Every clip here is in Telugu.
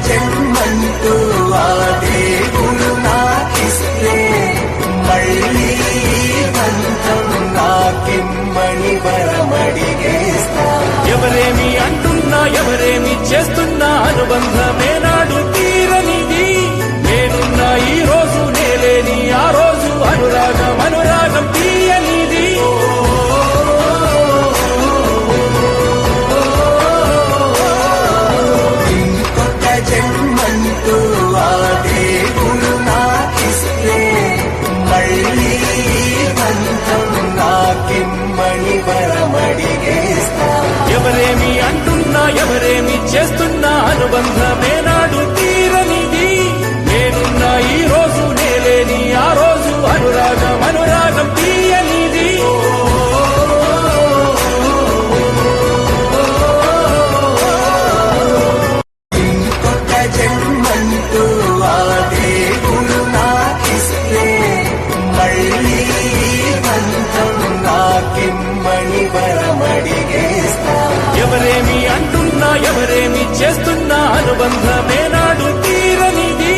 జన్మంటూ ఆ దేవుడు నాకిస్తే మళ్ళీ బంధం నాకిమ్మని వరమడిగేస్తా. ఎవరేమి అంటున్నా ఎవరేమి చేస్తున్నా అనుబంధమే నాడు తీరనిది. నేనున్నా ఈ రోజు నేలేని ఆ రోజు అనురాగం అనురాగం తీయనిది. ఇంకొక జన్మంటూ ఆ దేవుడు నాకిస్తే మళ్ళీ బంధం నాకిమ్మని వరమడిగేస్తా. ఎవరేమి అంటున్నా ఎవరేమి చేస్తున్నా అనుబంధమే నాడు తీరనిది. నేనున్నా ఈ రోజు నేలేని ఆ రోజు అనురాగం అనురాగం తీయనిది. ఇంకొక జన్మంటూ ఆ దేవుడు నాకిస్తే మళ్ళీ బంధం నాకిమ్మని వరమడిగేస్తా. ఎవరేమి అంటున్నా ఎవరేమి చేస్తున్నా అనుబంధమే నాడు తీరనిది.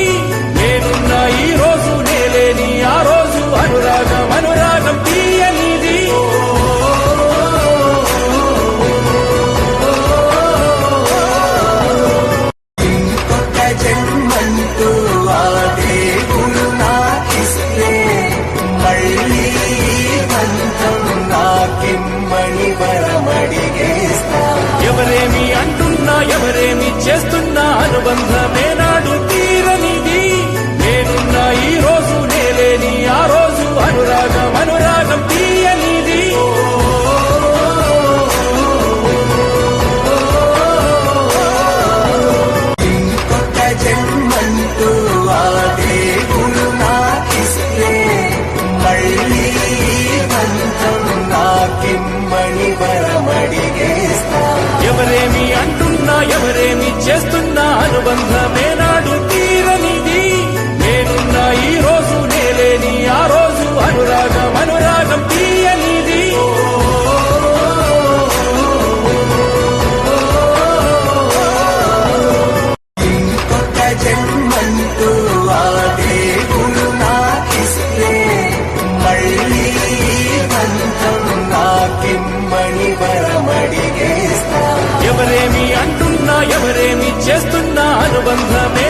నేనున్నా ఈ రోజు నేలేని ఆ రోజు అనురాగం అనురాగం తీయనిది. ఇంకొక జన్మంటూ ఆ దేవుడు నాకిస్తే మళ్ళీ బంధం నాకిమ్మని వరమడిగేస్తా. ఎవరేమి అంటున్నా ఎవరేమి చేస్తున్నా అనుబంధమే నాడు తీరనిది. నేనున్నా ఈ రోజు నేలేని ఆ రోజు అనురాగం అనురాగం తీయనిది. ఇంకొక జన్మంటూ ఆ దేవుడు నాకిస్తే మళ్ళీ బంధం నాకిమ్మని వరమడిగేస్తా. ఎవరేమి అంటున్నా ఎవరేమి చేస్తున్నా అనుబంధమే నాడు తీరనిది. నేనున్నా ఈ రోజు నేలేని ఆ రోజు అనురాగం అనురాగం తీయనిది. ఇంకొక జన్మంటూ ఆ దేవుడు నాకిస్తే మళ్ళీ బంధం నాకిమ్మని వరమడిగేస్తా. ఎవరేమి అంటున్నా ఎవరేమి చేస్తున్నా అనుబంధమే